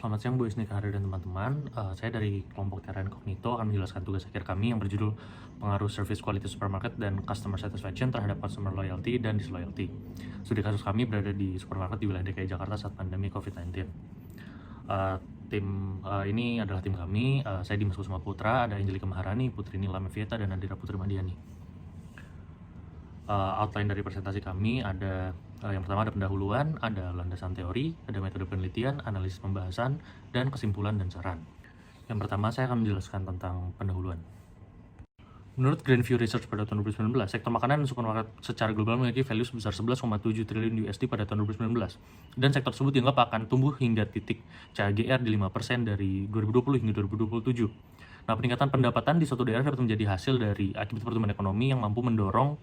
Selamat siang Bu Isni Karir dan teman-teman. Saya dari kelompok Terra Incognito akan menjelaskan tugas akhir kami yang berjudul Pengaruh Service Quality Supermarket dan Customer Satisfaction terhadap Customer Loyalty dan Disloyalty. Studi kasus kami berada di supermarket di wilayah DKI Jakarta saat pandemi COVID-19. Ini adalah tim kami. Saya Dimas Kusuma Putra, ada Angelika Maharani, Putri Nila Mevieta, dan Nadira Putri Madiani. Outline dari presentasi kami ada yang pertama ada pendahuluan, ada landasan teori, ada metode penelitian, analisis pembahasan, dan kesimpulan dan saran. Yang pertama saya akan menjelaskan tentang pendahuluan. Menurut Grandview Research pada tahun 2019, sektor makanan dan supermarket secara global memiliki value sebesar 11,7 triliun USD pada tahun 2019. Dan sektor tersebut dianggap akan tumbuh hingga titik CAGR di 5% dari 2020 hingga 2027. Nah, peningkatan pendapatan di suatu daerah dapat menjadi hasil dari akibat pertumbuhan ekonomi yang mampu mendorong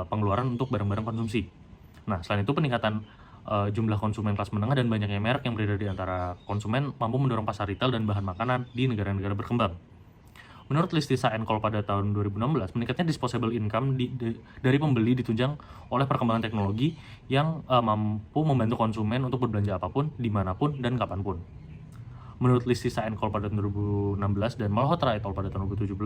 pengeluaran untuk barang-barang konsumsi. Nah, selain itu peningkatan jumlah konsumen kelas menengah dan banyaknya merek yang beredar di antara konsumen mampu mendorong pasar retail dan bahan makanan di negara-negara berkembang. Menurut Listisa & Cole pada tahun 2016, meningkatnya disposable income dari pembeli ditunjang oleh perkembangan teknologi yang mampu membantu konsumen untuk berbelanja apapun, dimanapun, dan kapanpun. Menurut Listisa & Cole pada tahun 2016 dan Malhotra et al. Pada tahun 2017,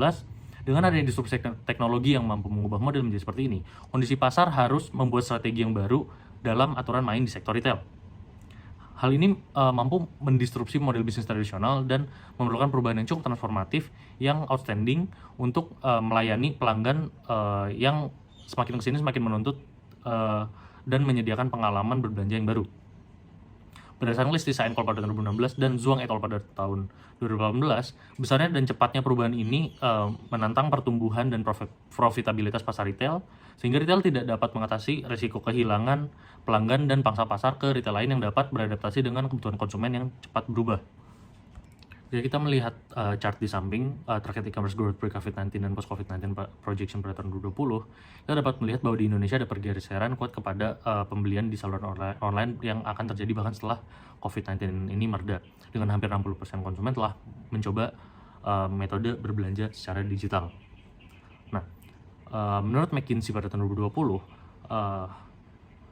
dengan adanya disrupsi teknologi yang mampu mengubah model menjadi seperti ini, kondisi pasar harus membuat strategi yang baru dalam aturan main di sektor retail. Hal ini mampu mendisrupsi model bisnis tradisional dan memerlukan perubahan yang cukup transformatif yang outstanding untuk melayani pelanggan yang semakin kesini semakin menuntut dan menyediakan pengalaman berbelanja yang baru. Berdasarkan Listisa & Cole pada tahun 2016 dan Zhuang et al. Pada tahun 2018, besarnya dan cepatnya perubahan ini menantang pertumbuhan dan profitabilitas pasar retail, sehingga retail tidak dapat mengatasi risiko kehilangan pelanggan dan pangsa pasar ke retail lain yang dapat beradaptasi dengan kebutuhan konsumen yang cepat berubah. Jadi kita melihat chart di samping terkait e-commerce growth pre-COVID-19 dan post-COVID-19 projection pada tahun 2020, kita dapat melihat bahwa di Indonesia ada pergeseran kuat kepada pembelian di saluran online yang akan terjadi bahkan setelah COVID-19 ini mereda, dengan hampir 60% konsumen telah mencoba metode berbelanja secara digital. Nah, menurut McKinsey pada tahun 2020,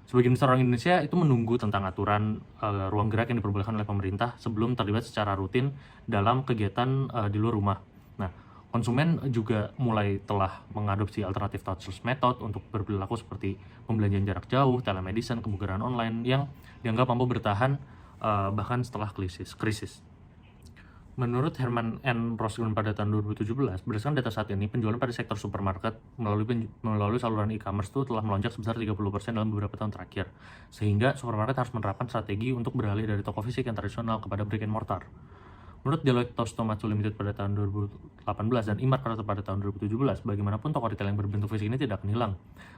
sebagian besar orang Indonesia itu menunggu tentang aturan ruang gerak yang diperbolehkan oleh pemerintah sebelum terlibat secara rutin dalam kegiatan di luar rumah. Nah, konsumen juga mulai telah mengadopsi alternatif touchless method untuk berperilaku seperti pembelajaran jarak jauh, telemedicine, kebugaran online yang dianggap mampu bertahan bahkan setelah krisis. Menurut Herman N. Roskin pada tahun 2017, berdasarkan data saat ini, penjualan pada sektor supermarket melalui saluran e-commerce itu telah melonjak sebesar 30% dalam beberapa tahun terakhir, sehingga supermarket harus menerapkan strategi untuk beralih dari toko fisik yang tradisional kepada brick and mortar. Menurut Deloitte Touch Tomatsu Limited pada tahun 2018 dan Imart pada tahun 2017, bagaimanapun toko retail yang berbentuk fisik ini tidak akan hilang,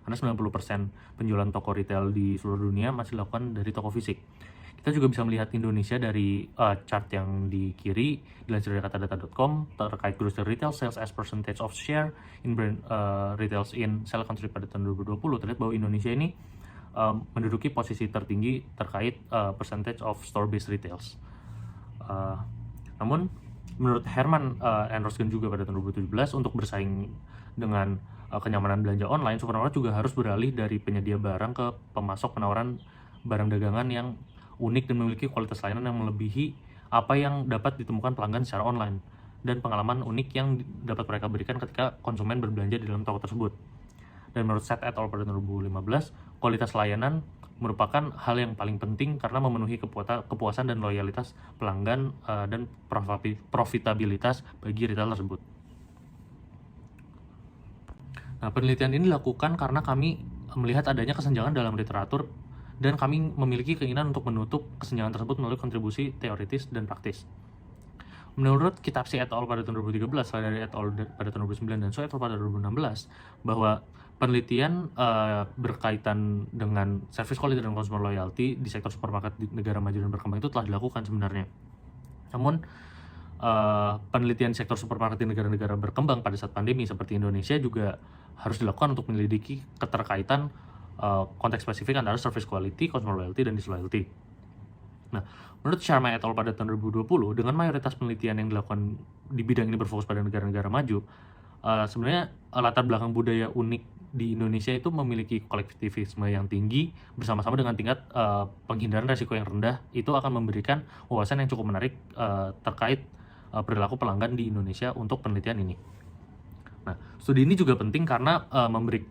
karena 90% penjualan toko retail di seluruh dunia masih dilakukan dari toko fisik. Kita juga bisa melihat Indonesia dari chart yang di kiri, dilansir dari katadata.com terkait grocery retail sales as percentage of share in brand retails in select country pada tahun 2020. Terlihat bahwa Indonesia ini menduduki posisi tertinggi terkait percentage of store-based retails. Namun, menurut Herman N. Roskin juga pada tahun 2017, untuk bersaing dengan kenyamanan belanja online, supermarket juga harus beralih dari penyedia barang ke pemasok penawaran barang dagangan yang unik dan memiliki kualitas layanan yang melebihi apa yang dapat ditemukan pelanggan secara online dan pengalaman unik yang dapat mereka berikan ketika konsumen berbelanja di dalam toko tersebut. Dan menurut Seth et al. Pada 2015, kualitas layanan merupakan hal yang paling penting karena memenuhi kepuasan dan loyalitas pelanggan dan profitabilitas bagi retail tersebut. Nah, penelitian ini dilakukan karena kami melihat adanya kesenjangan dalam literatur dan kami memiliki keinginan untuk menutup kesenjangan tersebut melalui kontribusi teoritis dan praktis. Menurut Kitapsi et al. Pada tahun 2013, Saladari et al. Pada tahun 2009, dan So et al. Pada 2016, bahwa penelitian berkaitan dengan service quality dan consumer loyalty di sektor supermarket di negara maju dan berkembang itu telah dilakukan sebenarnya. Namun, penelitian sektor supermarket di negara-negara berkembang pada saat pandemi seperti Indonesia juga harus dilakukan untuk menyelidiki keterkaitan konteks spesifik antara service quality, consumer loyalty, dan disloyalty. Nah, menurut Sharma et al. Pada tahun 2020, dengan mayoritas penelitian yang dilakukan di bidang ini berfokus pada negara-negara maju, sebenarnya latar belakang budaya unik di Indonesia itu memiliki kolektivisme yang tinggi bersama-sama dengan tingkat penghindaran resiko yang rendah, itu akan memberikan wawasan yang cukup menarik terkait perilaku pelanggan di Indonesia untuk penelitian ini. Nah, studi ini juga penting karena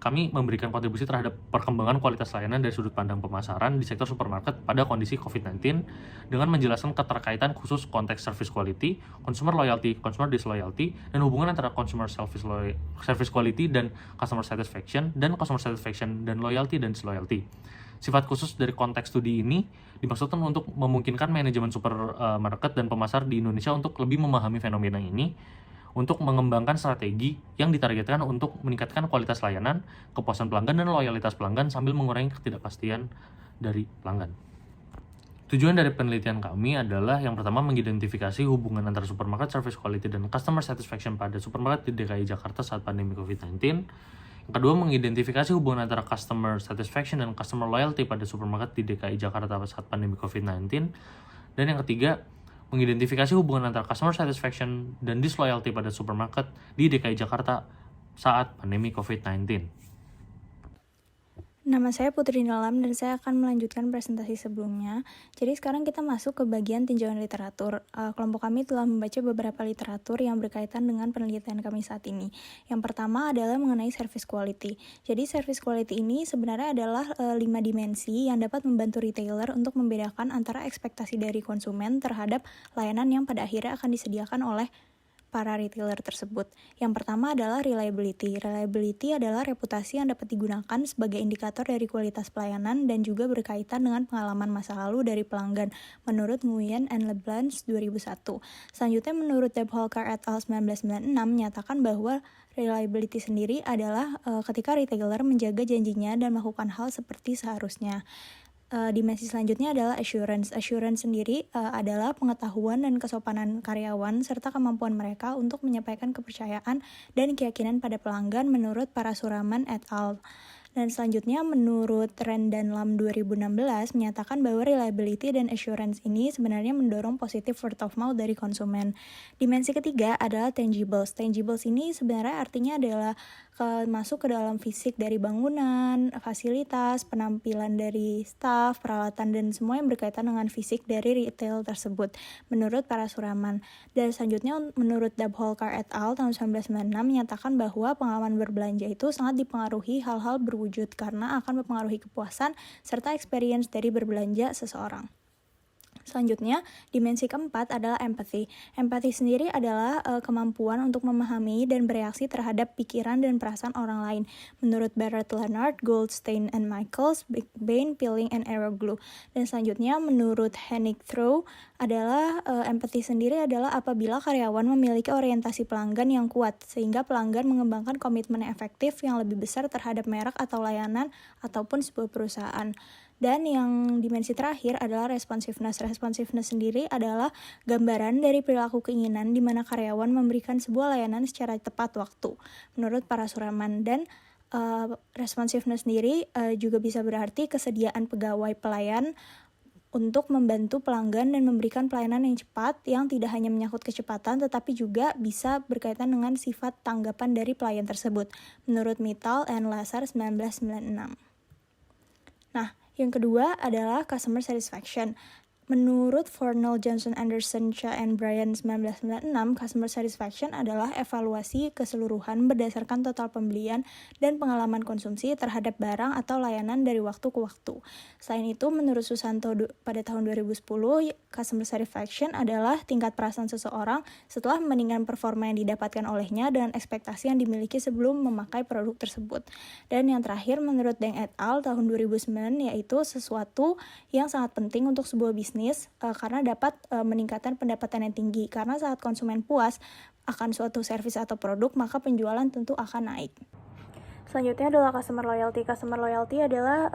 kami memberikan kontribusi terhadap perkembangan kualitas layanan dari sudut pandang pemasaran di sektor supermarket pada kondisi COVID-19 dengan menjelaskan keterkaitan khusus konteks service quality, consumer loyalty, consumer disloyalty, dan hubungan antara consumer service quality dan customer satisfaction dan loyalty dan disloyalty. Sifat khusus dari konteks studi ini dimaksudkan untuk memungkinkan manajemen supermarket dan pemasar di Indonesia untuk lebih memahami fenomena ini, untuk mengembangkan strategi yang ditargetkan untuk meningkatkan kualitas layanan, kepuasan pelanggan, dan loyalitas pelanggan sambil mengurangi ketidakpastian dari pelanggan. Tujuan dari penelitian kami adalah yang pertama mengidentifikasi hubungan antara supermarket service quality dan customer satisfaction pada supermarket di DKI Jakarta saat pandemi COVID-19. Yang kedua, mengidentifikasi hubungan antara customer satisfaction dan customer loyalty pada supermarket di DKI Jakarta saat pandemi COVID-19. Dan yang ketiga, mengidentifikasi hubungan antara customer satisfaction dan disloyalty pada supermarket di DKI Jakarta saat pandemi COVID-19. Nama saya Putri Nilam dan saya akan melanjutkan presentasi sebelumnya. Jadi sekarang kita masuk ke bagian tinjauan literatur. Kelompok kami telah membaca beberapa literatur yang berkaitan dengan penelitian kami saat ini. Yang pertama adalah mengenai service quality. Jadi service quality ini sebenarnya adalah 5 dimensi yang dapat membantu retailer untuk membedakan antara ekspektasi dari konsumen terhadap layanan yang pada akhirnya akan disediakan oleh para retailer tersebut. Yang pertama adalah reliability. Reliability adalah reputasi yang dapat digunakan sebagai indikator dari kualitas pelayanan dan juga berkaitan dengan pengalaman masa lalu dari pelanggan, menurut Nguyen and Leblanc 2001. Selanjutnya, menurut Debholkar et al. 1996 menyatakan bahwa reliability sendiri adalah ketika retailer menjaga janjinya dan melakukan hal seperti seharusnya. Dimensi selanjutnya adalah assurance. Assurance sendiri adalah pengetahuan dan kesopanan karyawan serta kemampuan mereka untuk menyampaikan kepercayaan dan keyakinan pada pelanggan menurut Parasuraman et al. Dan selanjutnya, menurut Ren dan Lam 2016 menyatakan bahwa reliability dan assurance ini sebenarnya mendorong positif word of mouth dari konsumen. Dimensi ketiga adalah tangibles. Tangibles ini sebenarnya artinya adalah masuk ke dalam fisik dari bangunan, fasilitas, penampilan dari staff, peralatan, dan semua yang berkaitan dengan fisik dari retail tersebut, menurut Parasuraman. Dan selanjutnya, menurut Debholkar et al. Tahun 1996 menyatakan bahwa pengalaman berbelanja itu sangat dipengaruhi hal-hal berwujud karena akan mempengaruhi kepuasan serta experience dari berbelanja seseorang. Selanjutnya, dimensi keempat adalah empathy. Empathy sendiri adalah kemampuan untuk memahami dan bereaksi terhadap pikiran dan perasaan orang lain. Menurut Barrett Leonard, Goldstein and Michaels, Bain, Pilling, and Arrowglue. Dan selanjutnya, menurut Hennig Throw, adalah empathy sendiri adalah apabila karyawan memiliki orientasi pelanggan yang kuat, sehingga pelanggan mengembangkan komitmen efektif yang lebih besar terhadap merek atau layanan ataupun sebuah perusahaan. Dan yang dimensi terakhir adalah responsiveness. Responsiveness sendiri adalah gambaran dari perilaku keinginan di mana karyawan memberikan sebuah layanan secara tepat waktu, menurut Parasuraman. Dan responsiveness sendiri juga bisa berarti kesediaan pegawai pelayan untuk membantu pelanggan dan memberikan pelayanan yang cepat, yang tidak hanya menyangkut kecepatan, tetapi juga bisa berkaitan dengan sifat tanggapan dari pelayan tersebut, menurut Mittal and Lazar 1996. Nah, yang kedua adalah customer satisfaction. Menurut Fornell, Johnson, Anderson, Cha, and Bryan 1996, customer satisfaction adalah evaluasi keseluruhan berdasarkan total pembelian dan pengalaman konsumsi terhadap barang atau layanan dari waktu ke waktu. Selain itu, menurut Susanto pada tahun 2010, customer satisfaction adalah tingkat perasaan seseorang setelah membandingkan performa yang didapatkan olehnya dengan ekspektasi yang dimiliki sebelum memakai produk tersebut. Dan yang terakhir, menurut Deng et al. Tahun 2009, yaitu sesuatu yang sangat penting untuk sebuah bisnis karena dapat meningkatkan pendapatan yang tinggi. Karena saat konsumen puas akan suatu servis atau produk, maka penjualan tentu akan naik. Selanjutnya adalah customer loyalty. Customer loyalty adalah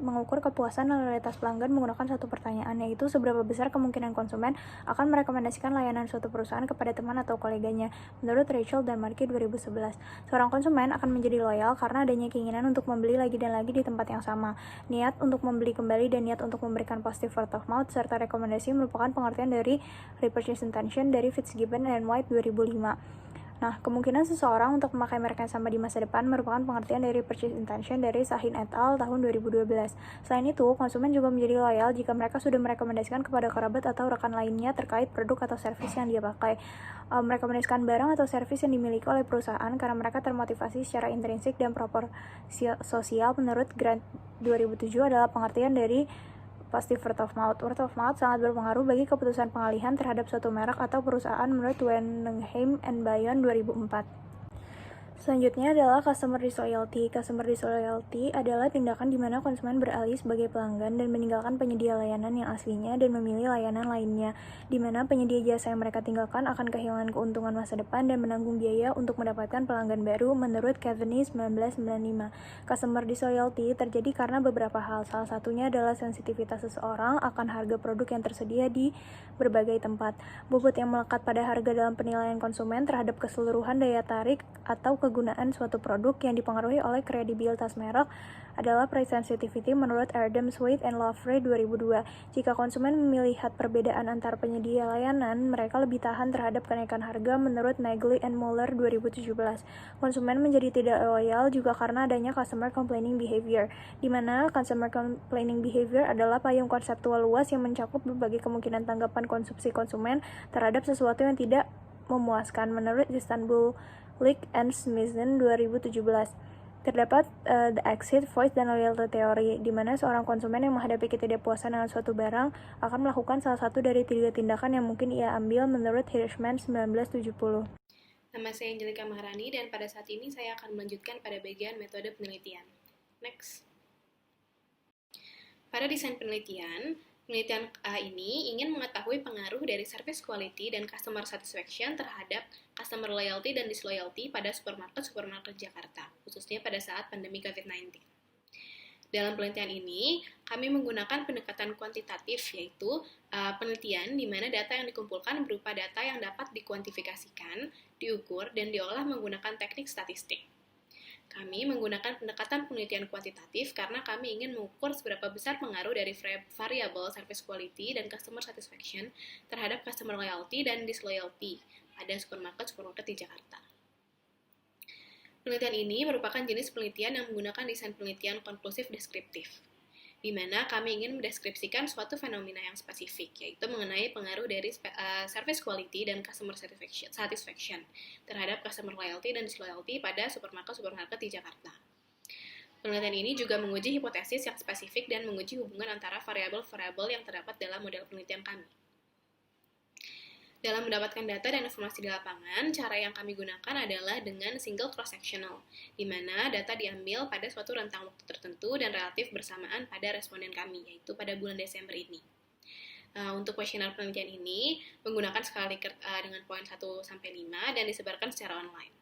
mengukur kepuasan dan loyalitas pelanggan menggunakan satu pertanyaan, yaitu seberapa besar kemungkinan konsumen akan merekomendasikan layanan suatu perusahaan kepada teman atau koleganya. Menurut Rachel dan Markey 2011, seorang konsumen akan menjadi loyal karena adanya keinginan untuk membeli lagi dan lagi di tempat yang sama. Niat untuk membeli kembali dan niat untuk memberikan positive word of mouth serta rekomendasi merupakan pengertian dari repurchase intention dari Fitzgibbon and White 2005. Nah, kemungkinan seseorang untuk memakai merek yang sama di masa depan merupakan pengertian dari purchase intention dari Sahin et al. Tahun 2012. Selain itu, konsumen juga menjadi loyal jika mereka sudah merekomendasikan kepada kerabat atau rekan lainnya terkait produk atau servis yang dia pakai. Merekomendasikan barang atau servis yang dimiliki oleh perusahaan karena mereka termotivasi secara intrinsik dan sosial menurut Grant 2007 adalah pengertian dari positive word of mouth. Word of mouth sangat berpengaruh bagi keputusan pengalihan terhadap suatu merek atau perusahaan menurut Wenningham and Bayon 2004. Selanjutnya adalah customer disloyalty. Customer disloyalty adalah tindakan di mana konsumen beralih sebagai pelanggan dan meninggalkan penyedia layanan yang aslinya dan memilih layanan lainnya, di mana penyedia jasa yang mereka tinggalkan akan kehilangan keuntungan masa depan dan menanggung biaya untuk mendapatkan pelanggan baru menurut Caveney 1995. Customer disloyalty terjadi karena beberapa hal. Salah satunya adalah sensitivitas seseorang akan harga produk yang tersedia di berbagai tempat. Bobot yang melekat pada harga dalam penilaian konsumen terhadap keseluruhan daya tarik atau kegunaan suatu produk yang dipengaruhi oleh kredibilitas merek adalah price sensitivity menurut Adams-Waite and Lowry 2002. Jika konsumen melihat perbedaan antar penyedia layanan, mereka lebih tahan terhadap kenaikan harga menurut Nagley and Muller 2017. Konsumen menjadi tidak loyal juga karena adanya customer complaining behavior, di mana customer complaining behavior adalah payung konseptual luas yang mencakup berbagai kemungkinan tanggapan konsumsi konsumen terhadap sesuatu yang tidak memuaskan menurut Istanbul Leak and Smithson 2017. Terdapat the exit, voice, dan loyalty theory, di mana seorang konsumen yang menghadapi ketidakpuasan dengan suatu barang akan melakukan salah satu dari 3 tindakan yang mungkin ia ambil menurut Hirschman 1970. Nama saya Angelika Maharani dan pada saat ini saya akan melanjutkan pada bagian metode penelitian. Next. Pada desain penelitian ini ingin mengetahui pengaruh dari service quality dan customer satisfaction terhadap customer loyalty dan disloyalty pada supermarket Jakarta, khususnya pada saat pandemi COVID-19. Dalam penelitian ini, kami menggunakan pendekatan kuantitatif, yaitu penelitian di mana data yang dikumpulkan berupa data yang dapat dikuantifikasikan, diukur, dan diolah menggunakan teknik statistik. Kami menggunakan pendekatan penelitian kuantitatif karena kami ingin mengukur seberapa besar pengaruh dari variabel service quality dan customer satisfaction terhadap customer loyalty dan disloyalty pada supermarket di Jakarta. Penelitian ini merupakan jenis penelitian yang menggunakan desain penelitian konklusif deskriptif, di mana kami ingin mendeskripsikan suatu fenomena yang spesifik, yaitu mengenai pengaruh dari service quality dan customer satisfaction terhadap customer loyalty dan disloyalty pada supermarket di Jakarta. Penelitian ini juga menguji hipotesis yang spesifik dan menguji hubungan antara variabel-variabel yang terdapat dalam model penelitian kami. Dalam mendapatkan data dan informasi di lapangan, cara yang kami gunakan adalah dengan single cross-sectional, di mana data diambil pada suatu rentang waktu tertentu dan relatif bersamaan pada responden kami, yaitu pada bulan Desember ini. Untuk kuesioner penelitian ini menggunakan skala Likert dengan poin 1-5 dan disebarkan secara online.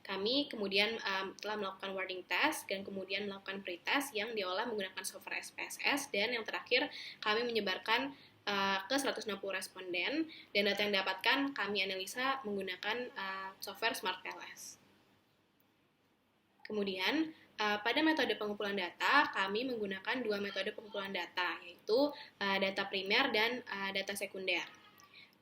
Kami kemudian telah melakukan wording test dan kemudian melakukan pretest yang diolah menggunakan software SPSS, dan yang terakhir kami menyebarkan ke 160 responden, dan data yang didapatkan kami analisa menggunakan software SmartPLS. Kemudian, pada metode pengumpulan data, kami menggunakan 2 metode pengumpulan data, yaitu data primer dan data sekunder.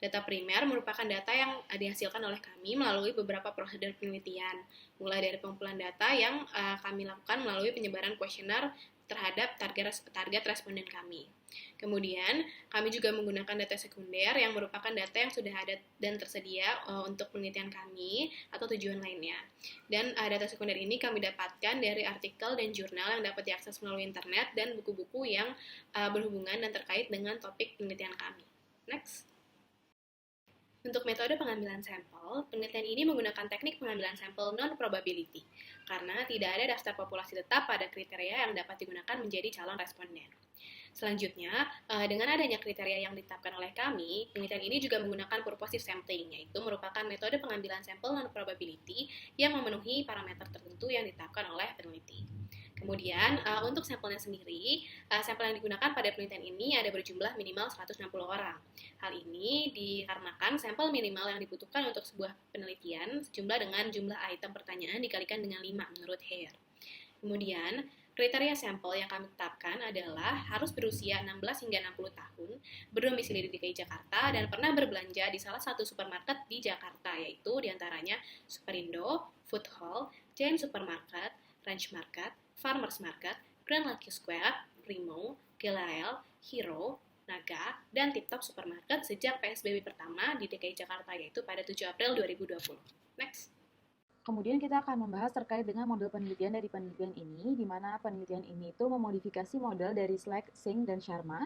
Data primer merupakan data yang dihasilkan oleh kami melalui beberapa prosedur penelitian, mulai dari pengumpulan data yang kami lakukan melalui penyebaran kuesioner terhadap target responden kami. Kemudian, kami juga menggunakan data sekunder yang merupakan data yang sudah ada dan tersedia untuk penelitian kami atau tujuan lainnya. Dan data sekunder ini kami dapatkan dari artikel dan jurnal yang dapat diakses melalui internet dan buku-buku yang berhubungan dan terkait dengan topik penelitian kami. Next. Untuk metode pengambilan sampel, penelitian ini menggunakan teknik pengambilan sampel non-probability, karena tidak ada daftar populasi tetap pada kriteria yang dapat digunakan menjadi calon responden. Selanjutnya, dengan adanya kriteria yang ditetapkan oleh kami, penelitian ini juga menggunakan purposive sampling, yaitu merupakan metode pengambilan sampel non-probability yang memenuhi parameter tertentu yang ditetapkan oleh peneliti. Kemudian, untuk sampelnya sendiri, sampel yang digunakan pada penelitian ini ada berjumlah minimal 160 orang. Hal ini dikarenakan sampel minimal yang dibutuhkan untuk sebuah penelitian sejumlah dengan jumlah item pertanyaan dikalikan dengan 5 menurut Hare. Kemudian, Kriteria sampel yang kami tetapkan adalah harus berusia 16 hingga 60 tahun, berdomisili di DKI Jakarta, dan pernah berbelanja di salah satu supermarket di Jakarta, yaitu diantaranya Superindo, Food Hall, Giant Supermarket, Ranch Market, Farmers Market, Grand Lucky Square, Primo, Gilael, Hero, Naga, dan Tip Top Supermarket sejak PSBB pertama di DKI Jakarta, yaitu pada 7 April 2020. Next. Kemudian kita akan membahas terkait dengan model penelitian dari penelitian ini, di mana penelitian ini itu memodifikasi model dari Slack, Singh, dan Sharma,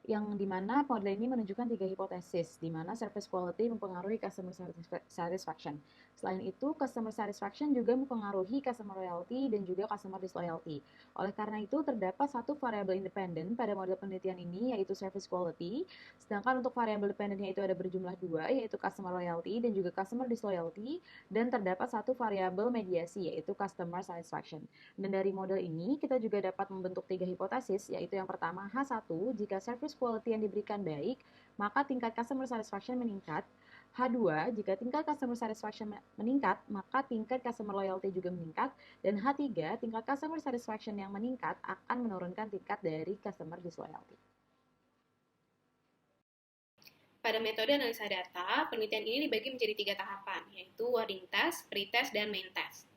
yang dimana model ini menunjukkan 3 hipotesis, di mana service quality mempengaruhi customer satisfaction. Selain itu, customer satisfaction juga mempengaruhi customer loyalty dan juga customer disloyalty. Oleh karena itu, terdapat satu variabel independen pada model penelitian ini, yaitu service quality, sedangkan untuk variabel dependennya itu ada berjumlah 2, yaitu customer loyalty dan juga customer disloyalty, dan terdapat satu variabel mediasi, yaitu customer satisfaction. Dan dari model ini, kita juga dapat membentuk 3 hipotesis, yaitu yang pertama H1, jika service quality yang diberikan baik, maka tingkat customer satisfaction meningkat. H2, jika tingkat customer satisfaction meningkat, maka tingkat customer loyalty juga meningkat. Dan H3, tingkat customer satisfaction yang meningkat akan menurunkan tingkat dari customer disloyalty. Pada metode analisa data, penelitian ini dibagi menjadi 3 tahapan, yaitu wording test, pre-test, dan main test.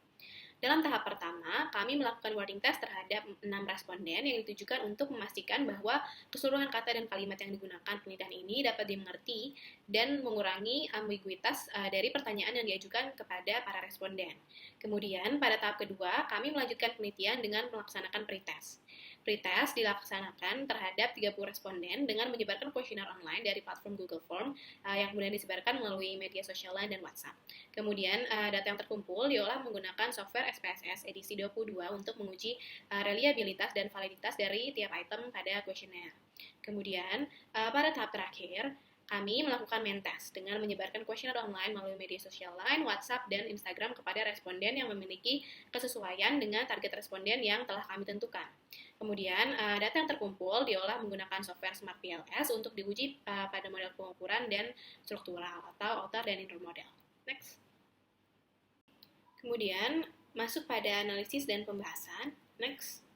Dalam tahap pertama, kami melakukan wording test terhadap 6 responden yang ditujukan untuk memastikan bahwa keseluruhan kata dan kalimat yang digunakan penelitian ini dapat dimengerti dan mengurangi ambiguitas dari pertanyaan yang diajukan kepada para responden. Kemudian, pada tahap kedua, kami melanjutkan penelitian dengan melaksanakan pretest. Pretest dilaksanakan terhadap 30 responden dengan menyebarkan kuesioner online dari platform Google Form yang kemudian disebarkan melalui media sosial lain dan WhatsApp. Kemudian, data yang terkumpul diolah menggunakan software SPSS edisi 22 untuk menguji reliabilitas dan validitas dari tiap item pada kuesioner. Kemudian, pada tahap terakhir, kami melakukan main test dengan menyebarkan kuesioner online melalui media sosial lain, WhatsApp, dan Instagram kepada responden yang memiliki kesesuaian dengan target responden yang telah kami tentukan. Kemudian, data yang terkumpul diolah menggunakan software Smart PLS untuk diuji pada model pengukuran dan struktural atau outer dan inner model. Next. Kemudian, masuk pada analisis dan pembahasan. Next.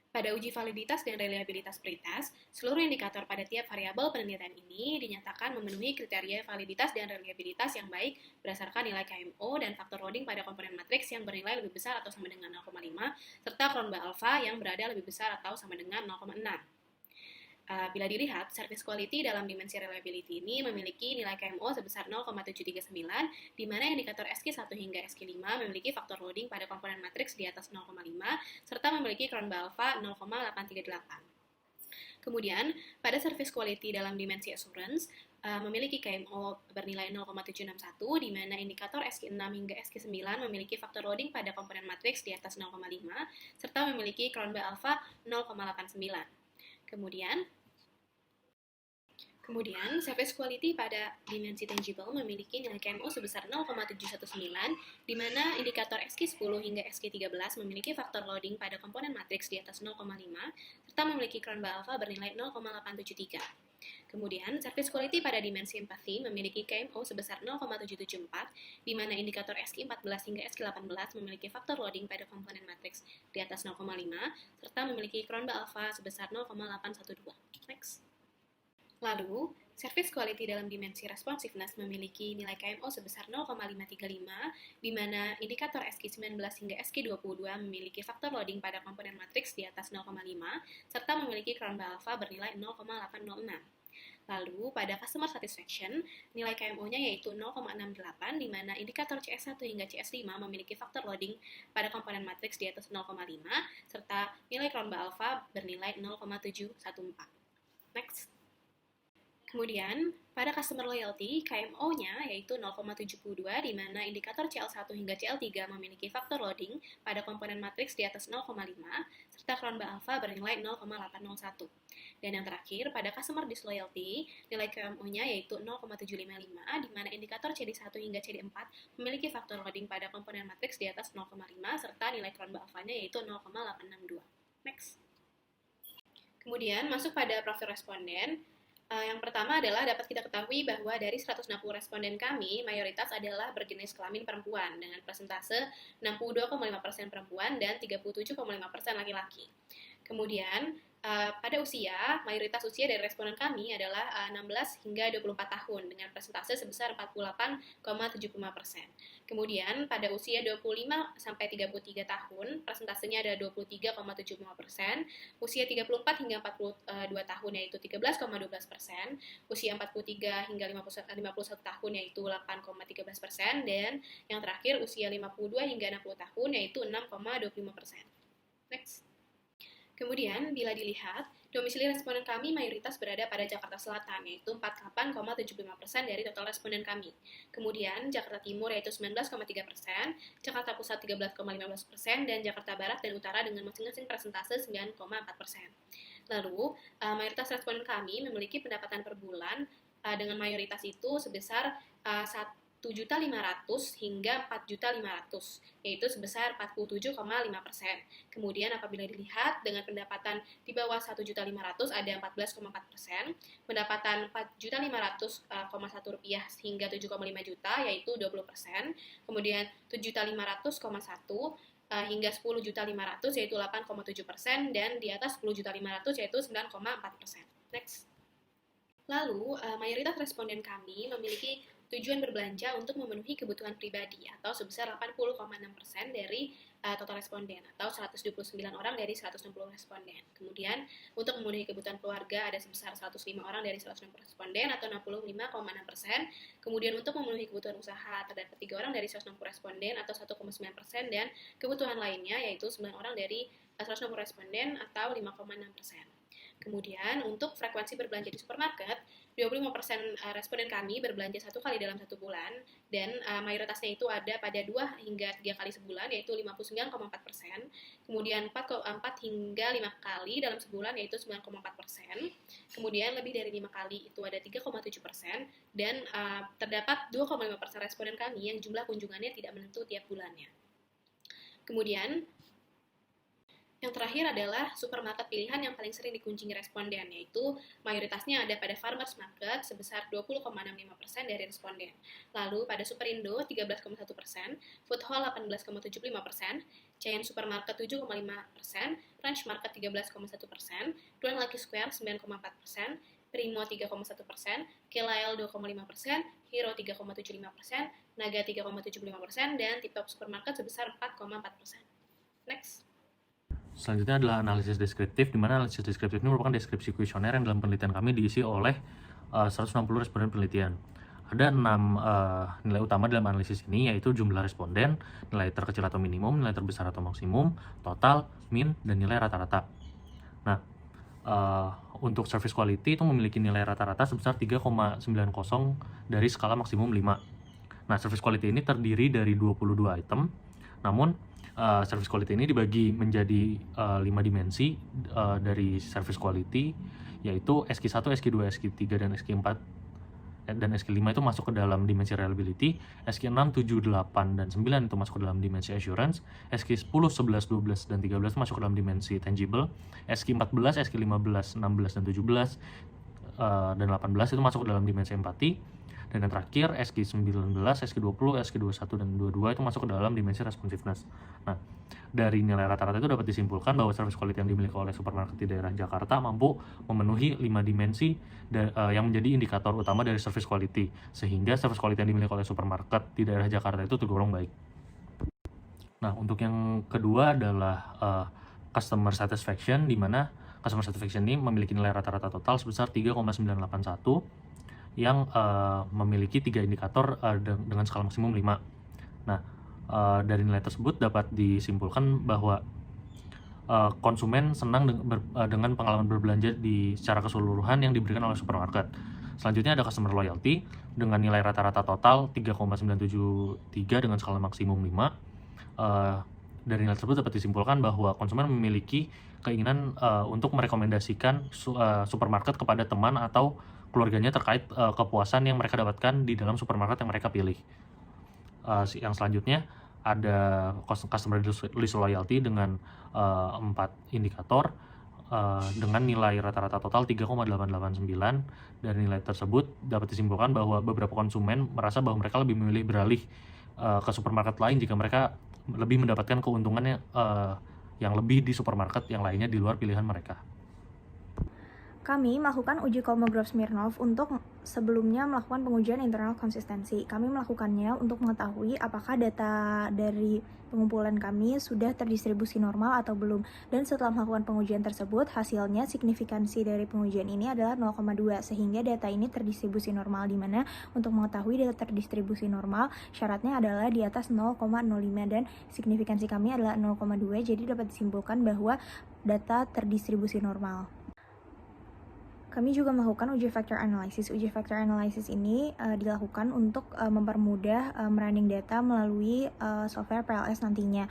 Pada uji validitas dan reliabilitas pretest, seluruh indikator pada tiap variabel penelitian ini dinyatakan memenuhi kriteria validitas dan reliabilitas yang baik berdasarkan nilai KMO dan faktor loading pada komponen matriks yang bernilai lebih besar atau sama dengan 0,5, serta Cronbach alpha yang berada lebih besar atau sama dengan 0,6. Bila dilihat, service quality dalam dimensi reliability ini memiliki nilai KMO sebesar 0,739, di mana indikator SQ1 hingga SQ5 memiliki faktor loading pada komponen matriks di atas 0,5, serta memiliki Cronbach alpha 0,838. Kemudian, pada service quality dalam dimensi assurance, memiliki KMO bernilai 0,761, di mana indikator SQ6 hingga SQ9 memiliki faktor loading pada komponen matriks di atas 0,5, serta memiliki Cronbach alpha 0,89. Kemudian, service quality pada dimensi tangible memiliki nilai KMO sebesar 0,719, di mana indikator SQ10 hingga SQ13 memiliki faktor loading pada komponen matriks di atas 0,5, serta memiliki Cronbach alpha bernilai 0,873. Kemudian, service quality pada dimensi empathy memiliki KMO sebesar 0,774, di mana indikator SQ14 hingga SQ18 memiliki faktor loading pada komponen matriks di atas 0,5, serta memiliki Cronbach alpha sebesar 0,812. Next. Lalu, service quality dalam dimensi responsiveness memiliki nilai KMO sebesar 0,535, di mana indikator SQ19 hingga SQ22 memiliki faktor loading pada komponen matriks di atas 0,5, serta memiliki Cronbach alpha bernilai 0,806. Lalu, pada customer satisfaction, nilai KMO-nya yaitu 0,68, di mana indikator CS1 hingga CS5 memiliki faktor loading pada komponen matriks di atas 0,5, serta nilai Cronbach alpha bernilai 0,714. Next. Kemudian, pada customer loyalty, KMO-nya yaitu 0,72, di mana indikator CL1 hingga CL3 memiliki faktor loading pada komponen matriks di atas 0,5, serta Cronbach alpha bernilai 0,801. Dan yang terakhir, pada customer disloyalty, nilai KMO-nya yaitu 0,755, di mana indikator CD1 hingga CD4 memiliki faktor loading pada komponen matriks di atas 0,5, serta nilai Cronbach alpha-nya yaitu 0,862. Next. Kemudian, masuk pada profil responden. Yang pertama adalah dapat kita ketahui bahwa dari 160 responden kami, mayoritas adalah berjenis kelamin perempuan dengan persentase 62,5% perempuan dan 37,5% laki-laki. Kemudian, pada usia, mayoritas usia dari responden kami adalah 16 hingga 24 tahun dengan persentase sebesar 48,75%. Kemudian, pada usia 25 sampai 33 tahun, persentasenya ada 23,75%, usia 34 hingga 42 tahun yaitu 13,12%, usia 43 hingga 51 tahun yaitu 8,13%, dan yang terakhir usia 52 hingga 60 tahun yaitu 6,25%. Next. Kemudian, bila dilihat, domisili responden kami mayoritas berada pada Jakarta Selatan, yaitu 48,75% dari total responden kami. Kemudian, Jakarta Timur yaitu 19,3%, Jakarta Pusat 13,15%, dan Jakarta Barat dan Utara dengan masing-masing persentase 9,4%. Lalu, mayoritas responden kami memiliki pendapatan per bulan dengan mayoritas itu sebesar 1.500.000 hingga 4.500.000, yaitu sebesar 47,5%. Kemudian apabila dilihat dengan pendapatan di bawah 1.500.000 ada 14,4%, pendapatan 4.500.1 rupiah hingga 7,5 juta yaitu 20%, kemudian 7.500,1 hingga 10.500.000 yaitu 8,7%, dan di atas 10.500.000 yaitu 9,4%. Next. Lalu, mayoritas responden kami memiliki tujuan berbelanja untuk memenuhi kebutuhan pribadi atau sebesar 80,6% dari total responden atau 129 orang dari 160 responden. Kemudian untuk memenuhi kebutuhan keluarga ada sebesar 105 orang dari 160 responden atau 65,6%. Kemudian untuk memenuhi kebutuhan usaha terdapat 3 orang dari 160 responden atau 1,9%, dan kebutuhan lainnya yaitu 9 orang dari 160 responden atau 5,6%. Kemudian untuk frekuensi berbelanja di supermarket, 25% responden kami berbelanja 1 kali dalam 1 bulan, dan mayoritasnya itu ada pada 2 hingga 3 kali sebulan yaitu 59,4%, kemudian 4 hingga 5 kali dalam sebulan yaitu 9,4%, kemudian lebih dari 5 kali itu ada 3,7%, dan terdapat 2,5% responden kami yang jumlah kunjungannya tidak menentu tiap bulannya. Kemudian yang terakhir adalah supermarket pilihan yang paling sering dikunjungi responden, yaitu mayoritasnya ada pada Farmers Market sebesar 20,65% dari responden. Lalu pada Superindo 13,1%, Food Hall 18,75%, Giant Supermarket 7,5%, Ranch Market 13,1%, Duan Lucky Square 9,4%, Primo 3,1%, Kelail 2,5%, Hero 3,75%, Naga 3,75%, dan Tip Top Supermarket sebesar 4,4%. Next. Selanjutnya adalah analisis deskriptif, di mana analisis deskriptif ini merupakan deskripsi kuesioner yang dalam penelitian kami diisi oleh 160 responden penelitian. Ada 6 nilai utama dalam analisis ini, yaitu jumlah responden, nilai terkecil atau minimum, nilai terbesar atau maksimum, total, min, dan nilai rata-rata. Nah, untuk service quality itu memiliki nilai rata-rata sebesar 3,90 dari skala maksimum 5. Nah, service quality ini terdiri dari 22 item, namun service quality ini dibagi menjadi 5 dimensi dari service quality, yaitu SQ1, SQ2, SQ3, dan SQ4 dan SQ5 itu masuk ke dalam dimensi reliability, SQ6, 7, 8, dan 9 itu masuk ke dalam dimensi assurance, SQ10, 11, 12, dan 13 itu masuk ke dalam dimensi tangible, SQ14, SQ15, 16, dan 17, dan 18 itu masuk ke dalam dimensi empati, dan yang terakhir SQ19, SQ20, SQ21, dan 22 itu masuk ke dalam dimensi responsiveness. Nah, dari nilai rata-rata itu dapat disimpulkan bahwa service quality yang dimiliki oleh supermarket di daerah Jakarta mampu memenuhi 5 dimensi yang menjadi indikator utama dari service quality, sehingga service quality yang dimiliki oleh supermarket di daerah Jakarta itu tergolong baik. Nah, untuk yang kedua adalah customer satisfaction, di mana customer satisfaction ini memiliki nilai rata-rata total sebesar 3,981 yang memiliki 3 indikator dengan skala maksimum 5. Nah, dari nilai tersebut dapat disimpulkan bahwa konsumen senang dengan pengalaman berbelanja secara keseluruhan yang diberikan oleh supermarket. Selanjutnya ada customer loyalty dengan nilai rata-rata total 3,973 dengan skala maksimum 5. Dari nilai tersebut dapat disimpulkan bahwa konsumen memiliki keinginan untuk merekomendasikan supermarket kepada teman atau keluarganya terkait kepuasan yang mereka dapatkan di dalam supermarket yang mereka pilih. Yang selanjutnya ada customer list loyalty dengan 4 indikator, dengan nilai rata-rata total 3,889. Dari nilai tersebut dapat disimpulkan bahwa beberapa konsumen merasa bahwa mereka lebih memilih beralih ke supermarket lain jika mereka lebih mendapatkan keuntungannya yang lebih di supermarket yang lainnya di luar pilihan mereka. Kami melakukan uji Kolmogorov Smirnov untuk sebelumnya melakukan pengujian internal konsistensi. Kami melakukannya untuk mengetahui apakah data dari pengumpulan kami sudah terdistribusi normal atau belum. Dan setelah melakukan pengujian tersebut, hasilnya signifikansi dari pengujian ini adalah 0,2, sehingga data ini terdistribusi normal, di mana untuk mengetahui data terdistribusi normal, syaratnya adalah di atas 0,05 dan signifikansi kami adalah 0,2, jadi dapat disimpulkan bahwa data terdistribusi normal. Kami juga melakukan uji factor analysis. Uji factor analysis ini dilakukan untuk mempermudah running data melalui software PLS nantinya.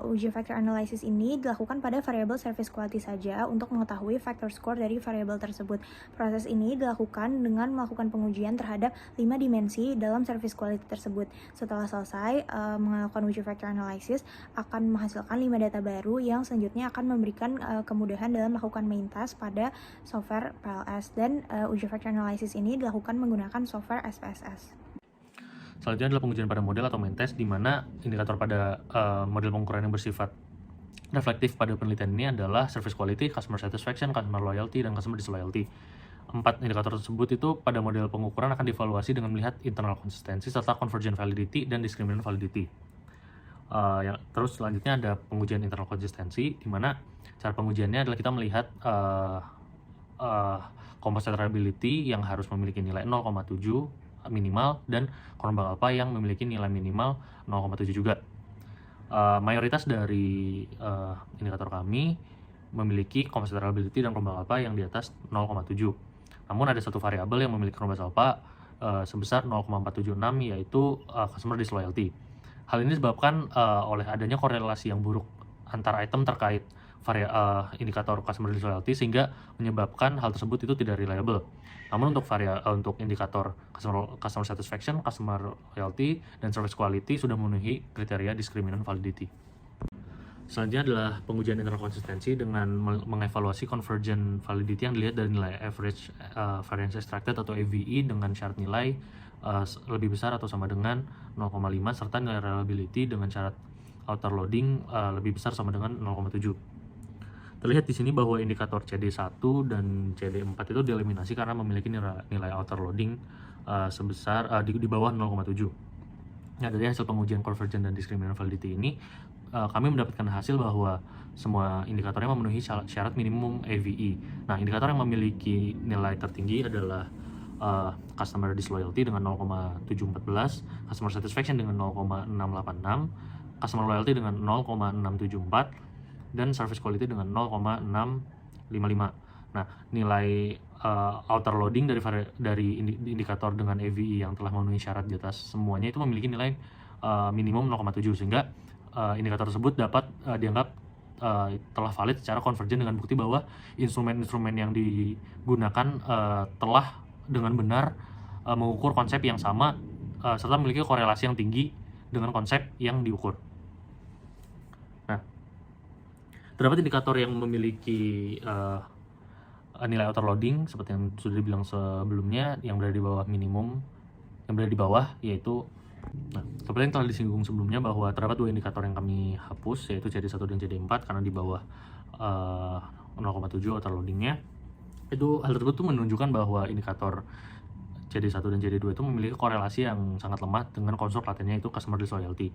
Uji factor analysis ini dilakukan pada variable service quality saja untuk mengetahui factor score dari variable tersebut. Proses ini dilakukan dengan melakukan pengujian terhadap 5 dimensi dalam service quality tersebut. Setelah selesai melakukan uji factor analysis, akan menghasilkan 5 data baru yang selanjutnya akan memberikan kemudahan dalam melakukan main task pada software PLS, dan uji factor analysis ini dilakukan menggunakan software SPSS. Selanjutnya adalah pengujian pada model atau main test, di mana indikator pada model pengukuran yang bersifat reflektif pada penelitian ini adalah service quality, customer satisfaction, customer loyalty, dan customer disloyalty. 4 indikator tersebut itu pada model pengukuran akan dievaluasi dengan melihat internal konsistensi serta convergent validity dan discriminant validity. Terus selanjutnya ada pengujian internal konsistensi, di mana cara pengujiannya adalah kita melihat composite reliability yang harus memiliki nilai 0,7 minimal dan korban alpha yang memiliki nilai minimal 0,7 juga. Mayoritas dari indikator kami memiliki composite reliability dan korban alpha yang di atas 0,7. Namun ada satu variabel yang memiliki korban alpha sebesar 0,476, yaitu customer disloyalty. Hal ini disebabkan oleh adanya korelasi yang buruk antara item terkait indikator customer disloyalty, sehingga menyebabkan hal tersebut itu tidak reliable. Namun untuk indikator customer satisfaction, customer loyalty, dan service quality sudah memenuhi kriteria discriminant validity. Selanjutnya adalah pengujian internal konsistensi dengan mengevaluasi convergent validity yang dilihat dari nilai average variance extracted atau AVE dengan syarat nilai lebih besar atau sama dengan 0,5, serta nilai reliability dengan syarat outer loading lebih besar sama dengan 0,7. Terlihat di sini bahwa indikator CD1 dan CD4 itu dieliminasi karena memiliki nilai outer loading sebesar di bawah 0,7. Nah, dari hasil pengujian convergent dan discriminant validity ini, kami mendapatkan hasil bahwa semua indikatornya memenuhi syarat minimum AVE. Nah, indikator yang memiliki nilai tertinggi adalah customer disloyalty dengan 0,714, customer satisfaction dengan 0,686, customer loyalty dengan 0,674, dan service quality dengan 0,655. Nah, nilai outer loading dari indikator dengan AVE yang telah memenuhi syarat di atas semuanya itu memiliki nilai minimum 0,7, sehingga indikator tersebut dapat dianggap telah valid secara konvergen dengan bukti bahwa instrumen-instrumen yang digunakan telah dengan benar mengukur konsep yang sama serta memiliki korelasi yang tinggi dengan konsep yang diukur. Terdapat indikator yang memiliki nilai outer loading seperti yang sudah dibilang sebelumnya, yang berada di bawah minimum, yang berada di bawah, yaitu seperti yang telah disinggung sebelumnya bahwa terdapat 2 indikator yang kami hapus, yaitu CD1 dan CD4 karena di bawah 0,7 outer loadingnya. Hal tersebut tuh menunjukkan bahwa indikator CD1 dan CD2 itu memiliki korelasi yang sangat lemah dengan konstruk latennya, itu customer disloyalty.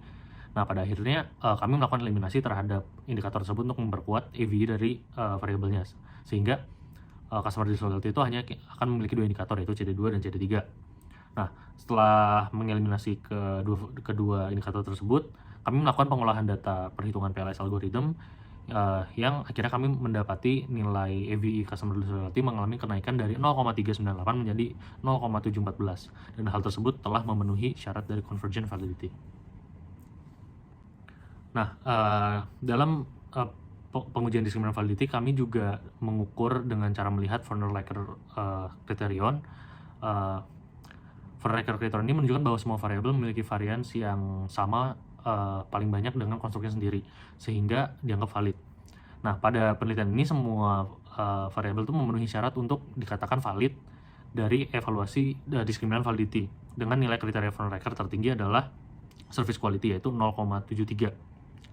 Nah, pada akhirnya kami melakukan eliminasi terhadap indikator tersebut untuk memperkuat AVE dari variabelnya, sehingga customer disloyalty itu hanya akan memiliki 2 indikator, yaitu CD2 dan CD3. Nah, setelah mengeliminasi kedua indikator tersebut, kami melakukan pengolahan data perhitungan PLS algorithm yang akhirnya kami mendapati nilai AVE customer disloyalty mengalami kenaikan dari 0,398 menjadi 0,714, dan hal tersebut telah memenuhi syarat dari convergent validity. Nah, dalam pengujian discriminant validity kami juga mengukur dengan cara melihat Werner-Laker criterion. Werner-Laker criterion ini menunjukkan bahwa semua variabel memiliki varians yang sama paling banyak dengan konstruknya sendiri, sehingga dianggap valid. Nah, pada penelitian ini semua variabel itu memenuhi syarat untuk dikatakan valid dari evaluasi discriminant validity dengan nilai kriteria von Recher tertinggi adalah service quality yaitu 0,73.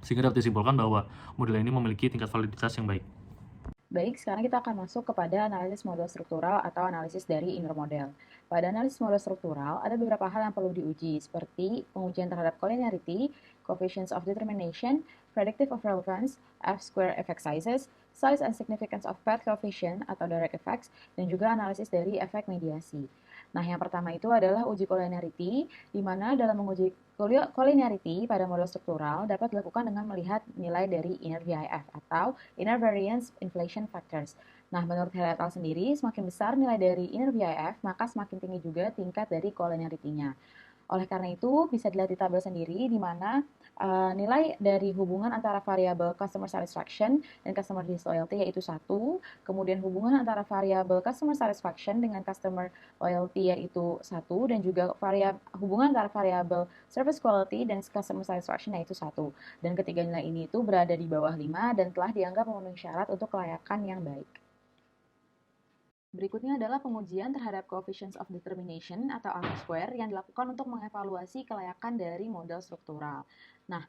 Sehingga dapat disimpulkan bahwa model ini memiliki tingkat validitas yang baik. Baik, sekarang kita akan masuk kepada analisis model struktural atau analisis dari inner model. Pada analisis model struktural, ada beberapa hal yang perlu diuji, seperti pengujian terhadap collinearity, coefficients of determination, predictive of relevance, F-square effect sizes, size and significance of path coefficient atau direct effects, dan juga analisis dari efek mediasi. Nah, yang pertama itu adalah uji collinearity, di mana dalam menguji collinearity pada model struktural dapat dilakukan dengan melihat nilai dari inner VIF atau inner variance inflation factors. Nah, menurut Hale et al. Sendiri, semakin besar nilai dari inner VIF, maka semakin tinggi juga tingkat dari collinearity-nya. Oleh karena itu, bisa dilihat di tabel sendiri, di mana nilai dari hubungan antara variabel customer satisfaction dan customer disloyalty yaitu 1, kemudian hubungan antara variabel customer satisfaction dengan customer loyalty yaitu 1, dan juga hubungan antara variabel service quality dan customer satisfaction yaitu 1. Dan ketiga nilai ini itu berada di bawah 5 dan telah dianggap memenuhi syarat untuk kelayakan yang baik. Berikutnya adalah pengujian terhadap coefficients of determination atau R-square yang dilakukan untuk mengevaluasi kelayakan dari model struktural. Nah,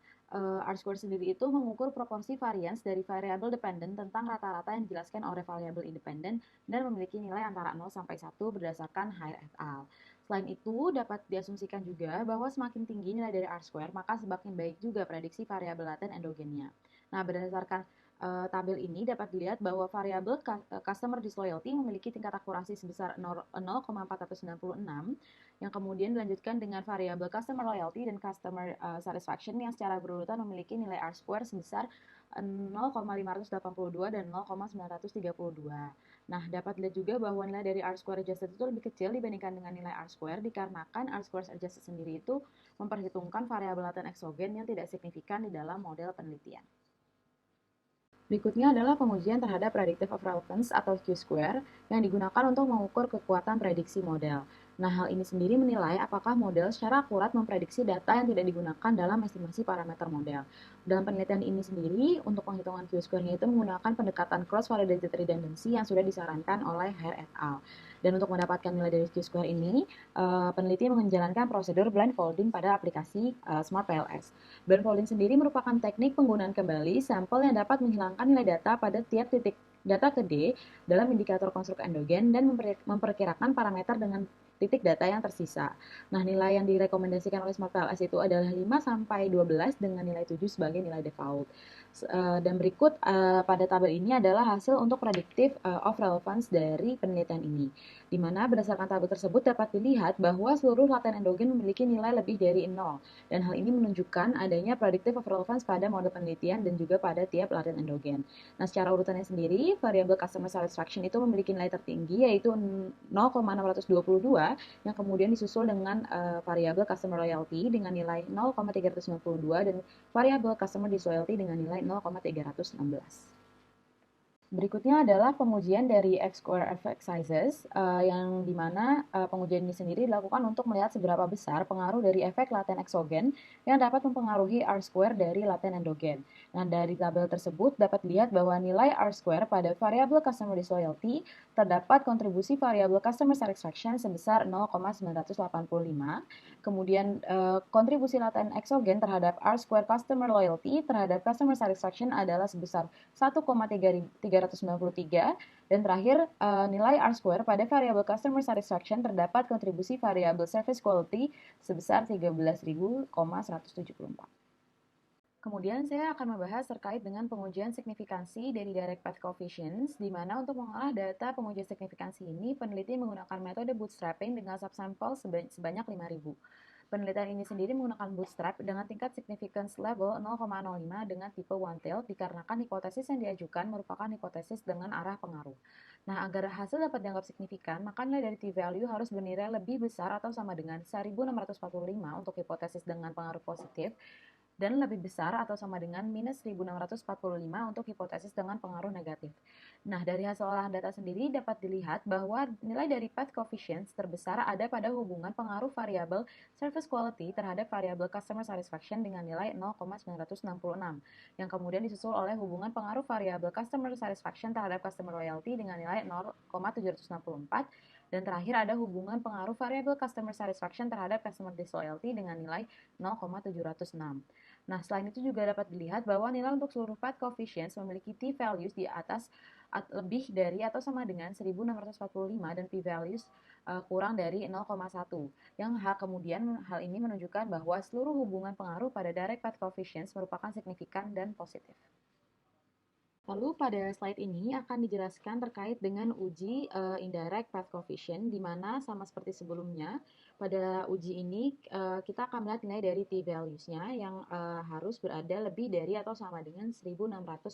R-square sendiri itu mengukur proporsi variance dari variabel dependent tentang rata-rata yang dijelaskan oleh variabel independent dan memiliki nilai antara 0 sampai 1 berdasarkan Hale et al. Selain itu, dapat diasumsikan juga bahwa semakin tinggi nilai dari R-square, maka semakin baik juga prediksi variabel laten endogennya. Nah, berdasarkan tabel ini dapat dilihat bahwa variabel customer disloyalty memiliki tingkat akurasi sebesar 0,496 yang kemudian dilanjutkan dengan variabel customer loyalty dan customer satisfaction yang secara berurutan memiliki nilai R-square sebesar 0,582 dan 0,932. Nah, dapat dilihat juga bahwa nilai dari R-square adjusted itu lebih kecil dibandingkan dengan nilai R-square dikarenakan R-square adjusted sendiri itu memperhitungkan variabel laten eksogen yang tidak signifikan di dalam model penelitian. Berikutnya adalah pengujian terhadap predictive of relevance atau Q-square yang digunakan untuk mengukur kekuatan prediksi model. Nah, hal ini sendiri menilai apakah model secara akurat memprediksi data yang tidak digunakan dalam estimasi parameter model. Dalam penelitian ini sendiri, untuk penghitungan Q-square-nya itu menggunakan pendekatan cross-validated redundancy yang sudah disarankan oleh Hare et al. Dan untuk mendapatkan nilai dari Q-square ini, peneliti menjalankan prosedur blindfolding pada aplikasi Smart PLS. Blindfolding sendiri merupakan teknik penggunaan kembali sampel yang dapat menghilangkan nilai data pada tiap titik data ke D dalam indikator konstruk endogen dan memperkirakan parameter dengan titik data yang tersisa. Nah, nilai yang direkomendasikan oleh Smart PLS itu adalah 5 sampai 12 dengan nilai 7 sebagai nilai default. Dan berikut pada tabel ini adalah hasil untuk predictive of relevance dari penelitian ini. Di mana berdasarkan tabel tersebut dapat dilihat bahwa seluruh laten endogen memiliki nilai lebih dari 0. Dan hal ini menunjukkan adanya predictive of relevance pada model penelitian dan juga pada tiap laten endogen. Nah, secara urutannya sendiri, variabel customer satisfaction itu memiliki nilai tertinggi yaitu 0,622 yang kemudian disusul dengan variabel customer loyalty dengan nilai 0,392 dan variabel customer disloyalty dengan nilai 0,316. Berikutnya adalah pengujian dari F-square effect sizes, yang dimana pengujian ini sendiri dilakukan untuk melihat seberapa besar pengaruh dari efek laten eksogen yang dapat mempengaruhi R-square dari laten endogen. Nah, dari tabel tersebut dapat dilihat bahwa nilai R-square pada variabel customer disloyalty terdapat kontribusi variabel customer satisfaction sebesar 0,985, kemudian kontribusi laten eksogen terhadap R-square customer loyalty terhadap customer satisfaction adalah sebesar 1,393 dan terakhir nilai R-square pada variabel customer satisfaction terdapat kontribusi variabel service quality sebesar 13.174. Kemudian saya akan membahas terkait dengan pengujian signifikansi dari direct path coefficients, di mana untuk mengolah data pengujian signifikansi ini, peneliti menggunakan metode bootstrapping dengan subsample sebanyak 5.000. Penelitian ini sendiri menggunakan bootstrap dengan tingkat significance level 0,05 dengan tipe one-tailed dikarenakan hipotesis yang diajukan merupakan hipotesis dengan arah pengaruh. Nah, agar hasil dapat dianggap signifikan, maka nilai dari t-value harus bernilai lebih besar atau sama dengan 1645 untuk hipotesis dengan pengaruh positif dan lebih besar atau sama dengan minus 1645 untuk hipotesis dengan pengaruh negatif. Nah, dari hasil olahan data sendiri dapat dilihat bahwa nilai dari path coefficients terbesar ada pada hubungan pengaruh variabel service quality terhadap variabel customer satisfaction dengan nilai 0,966, yang kemudian disusul oleh hubungan pengaruh variabel customer satisfaction terhadap customer loyalty dengan nilai 0,764, dan terakhir ada hubungan pengaruh variabel customer satisfaction terhadap customer disloyalty dengan nilai 0,706. Nah, selain itu juga dapat dilihat bahwa nilai untuk seluruh path coefficients memiliki t-values di atas lebih dari atau sama dengan 1645 dan p-values kurang dari 0,1. Yang kemudian hal ini menunjukkan bahwa seluruh hubungan pengaruh pada direct path coefficients merupakan signifikan dan positif. Lalu pada slide ini akan dijelaskan terkait dengan uji indirect path coefficient, di mana sama seperti sebelumnya, pada uji ini kita akan melihat nilai dari t-values-nya yang harus berada lebih dari atau sama dengan 1645.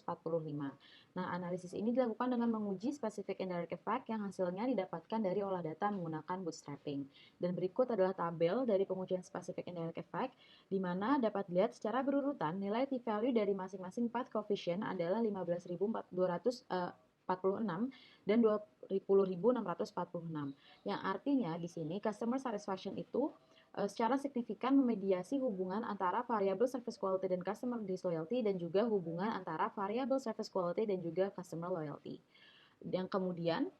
Nah, analisis ini dilakukan dengan menguji specific indirect effect yang hasilnya didapatkan dari olah data menggunakan bootstrapping. Dan berikut adalah tabel dari pengujian specific indirect effect, di mana dapat dilihat secara berurutan nilai t-value dari masing-masing path coefficient adalah 15.246 dan 20.646. Yang artinya di sini customer satisfaction itu secara signifikan memediasi hubungan antara variabel service quality dan customer disloyalty, dan juga hubungan antara variabel service quality dan juga customer loyalty. Yang kemudian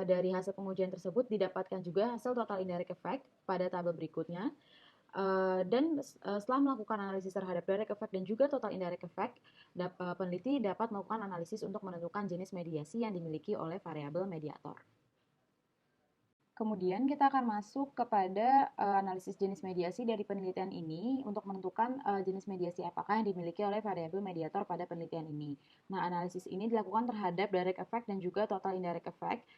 dari hasil pengujian tersebut didapatkan juga hasil total indirect effect pada tabel berikutnya. Dan setelah melakukan analisis terhadap direct effect dan juga total indirect effect, peneliti dapat melakukan analisis untuk menentukan jenis mediasi yang dimiliki oleh variabel mediator. Kemudian kita akan masuk kepada analisis jenis mediasi dari penelitian ini untuk menentukan jenis mediasi apakah yang dimiliki oleh variabel mediator pada penelitian ini. Nah, analisis ini dilakukan terhadap direct effect dan juga total indirect effect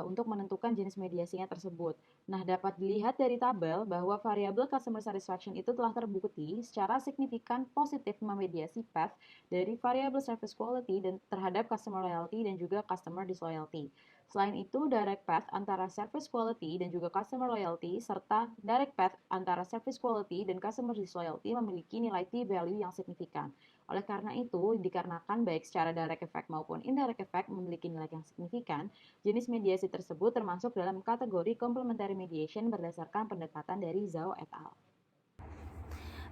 untuk menentukan jenis mediasinya tersebut. Nah, dapat dilihat dari tabel bahwa variabel customer satisfaction itu telah terbukti secara signifikan positif memediasi path dari variabel service quality dan terhadap customer loyalty dan juga customer disloyalty. Selain itu, direct path antara service quality dan juga customer loyalty serta direct path antara service quality dan customer disloyalty memiliki nilai t-value yang signifikan. Oleh karena itu, dikarenakan baik secara direct effect maupun indirect effect memiliki nilai yang signifikan, jenis mediasi tersebut termasuk dalam kategori complementary mediation berdasarkan pendekatan dari Zhao et al.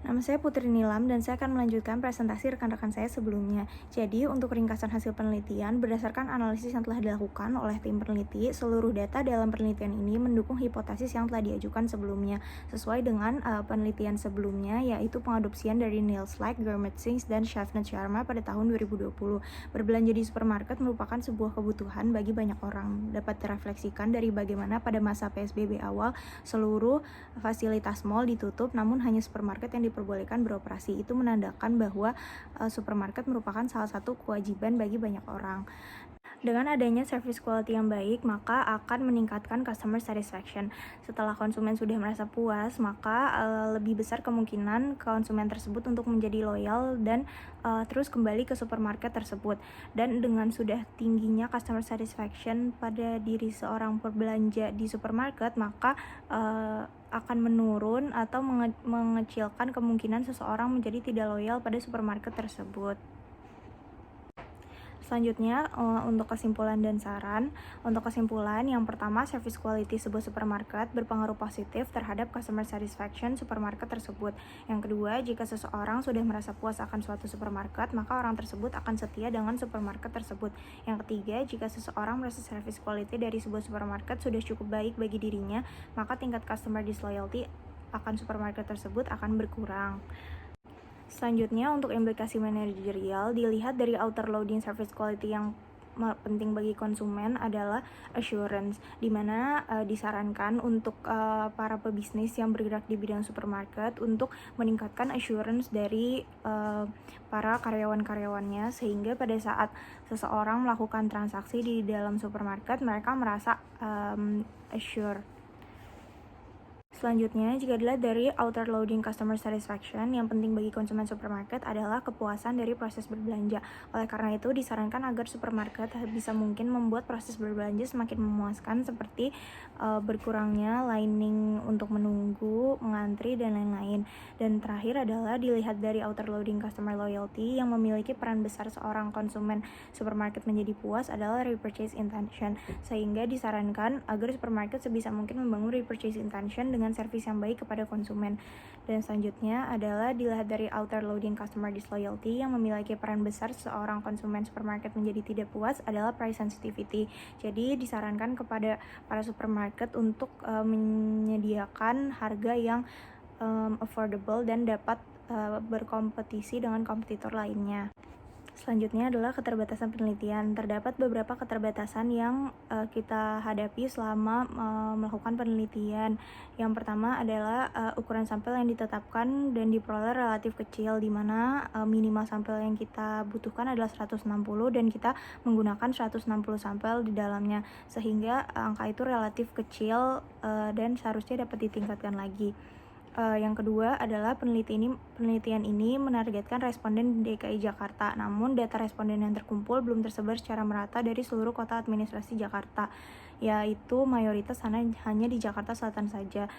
Nama saya Putri Nilam dan saya akan melanjutkan presentasi rekan-rekan saya sebelumnya. Jadi, untuk ringkasan hasil penelitian, berdasarkan analisis yang telah dilakukan oleh tim peneliti, seluruh data dalam penelitian ini mendukung hipotesis yang telah diajukan sebelumnya, sesuai dengan penelitian sebelumnya, yaitu pengadopsian dari Niels Lake, Gurmeet Singh, dan Shavnat Sharma pada tahun 2020. Berbelanja di supermarket merupakan sebuah kebutuhan bagi banyak orang. Dapat direfleksikan dari bagaimana pada masa PSBB awal, seluruh fasilitas mal ditutup, namun hanya supermarket yang diperbolehkan beroperasi. Itu menandakan bahwa supermarket merupakan salah satu kewajiban bagi banyak orang. Dengan adanya service quality yang baik, maka akan meningkatkan customer satisfaction. Setelah konsumen sudah merasa puas, maka lebih besar kemungkinan konsumen tersebut untuk menjadi loyal dan terus kembali ke supermarket tersebut. Dan dengan sudah tingginya customer satisfaction pada diri seorang perbelanja di supermarket, maka akan menurun atau mengecilkan kemungkinan seseorang menjadi tidak loyal pada supermarket tersebut. Selanjutnya, untuk kesimpulan dan saran. Untuk kesimpulan, yang pertama, service quality sebuah supermarket berpengaruh positif terhadap customer satisfaction supermarket tersebut. Yang kedua, jika seseorang sudah merasa puas akan suatu supermarket, maka orang tersebut akan setia dengan supermarket tersebut. Yang ketiga, jika seseorang merasa service quality dari sebuah supermarket sudah cukup baik bagi dirinya, maka tingkat customer disloyalty akan supermarket tersebut akan berkurang. Selanjutnya, untuk implikasi manajerial, dilihat dari outer loading service quality yang penting bagi konsumen adalah assurance, di mana disarankan untuk para pebisnis yang bergerak di bidang supermarket untuk meningkatkan assurance dari para karyawan-karyawannya, sehingga pada saat seseorang melakukan transaksi di dalam supermarket, mereka merasa assure. Selanjutnya, jika dilihat dari outer loading customer satisfaction, yang penting bagi konsumen supermarket adalah kepuasan dari proses berbelanja. Oleh karena itu, disarankan agar supermarket bisa mungkin membuat proses berbelanja semakin memuaskan, seperti berkurangnya lining untuk menunggu menunggu, mengantri, dan lain-lain. Dan terakhir adalah dilihat dari outer loading customer loyalty yang memiliki peran besar seorang konsumen supermarket menjadi puas adalah repurchase intention, sehingga disarankan agar supermarket sebisa mungkin membangun repurchase intention dengan servis yang baik kepada konsumen. Dan selanjutnya adalah dilihat dari outer loading customer disloyalty yang memiliki peran besar seorang konsumen supermarket menjadi tidak puas adalah price sensitivity. Jadi disarankan kepada para supermarket untuk menyediakan harga yang affordable dan dapat berkompetisi dengan kompetitor lainnya. Selanjutnya adalah keterbatasan penelitian. Terdapat beberapa keterbatasan yang kita hadapi selama melakukan penelitian. Yang pertama adalah ukuran sampel yang ditetapkan dan diperoleh relatif kecil, di mana minimal sampel yang kita butuhkan adalah 160 dan kita menggunakan 160 sampel di dalamnya, sehingga angka itu relatif kecil dan seharusnya dapat ditingkatkan lagi. Yang kedua adalah penelitian ini menargetkan responden di DKI Jakarta, namun data responden yang terkumpul belum tersebar secara merata dari seluruh kota administrasi Jakarta, yaitu mayoritas hanya di Jakarta Selatan saja.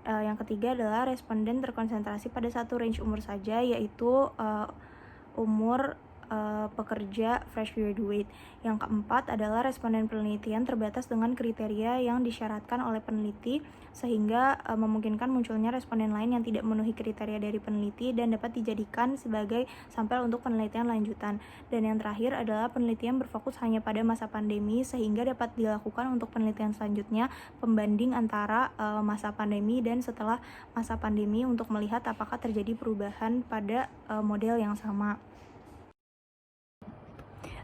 Yang ketiga adalah responden terkonsentrasi pada satu range umur saja, yaitu umur pekerja fresh graduate. Yang keempat adalah responden penelitian terbatas dengan kriteria yang disyaratkan oleh peneliti, sehingga memungkinkan munculnya responden lain yang tidak memenuhi kriteria dari peneliti dan dapat dijadikan sebagai sampel untuk penelitian lanjutan. Dan yang terakhir adalah penelitian berfokus hanya pada masa pandemi, sehingga dapat dilakukan untuk penelitian selanjutnya pembanding antara masa pandemi dan setelah masa pandemi untuk melihat apakah terjadi perubahan pada model yang sama.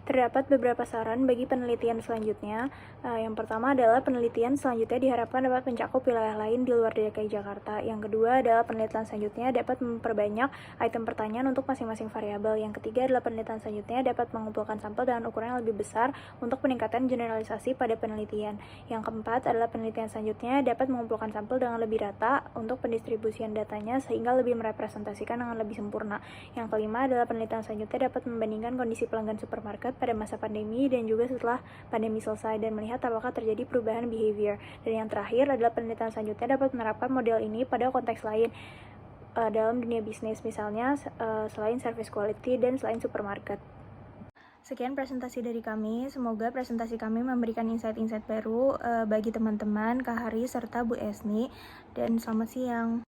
Terdapat beberapa saran bagi penelitian selanjutnya. Yang pertama adalah penelitian selanjutnya diharapkan dapat mencakup wilayah lain di luar DKI Jakarta. Yang kedua adalah penelitian selanjutnya dapat memperbanyak item pertanyaan untuk masing-masing variabel. Yang ketiga adalah penelitian selanjutnya dapat mengumpulkan sampel dengan ukuran yang lebih besar untuk peningkatan generalisasi pada penelitian. Yang keempat adalah penelitian selanjutnya dapat mengumpulkan sampel dengan lebih rata untuk pendistribusian datanya sehingga lebih merepresentasikan dengan lebih sempurna. Yang kelima adalah penelitian selanjutnya dapat membandingkan kondisi pelanggan supermarket pada masa pandemi dan juga setelah pandemi selesai dan melihat apakah terjadi perubahan behavior. Dan yang terakhir adalah penelitian selanjutnya dapat menerapkan model ini pada konteks lain dalam dunia bisnis, misalnya selain service quality dan selain supermarket. Sekian presentasi dari kami. Semoga presentasi kami memberikan insight-insight baru bagi teman-teman, Kak Hari, serta Bu Esni. Dan selamat siang.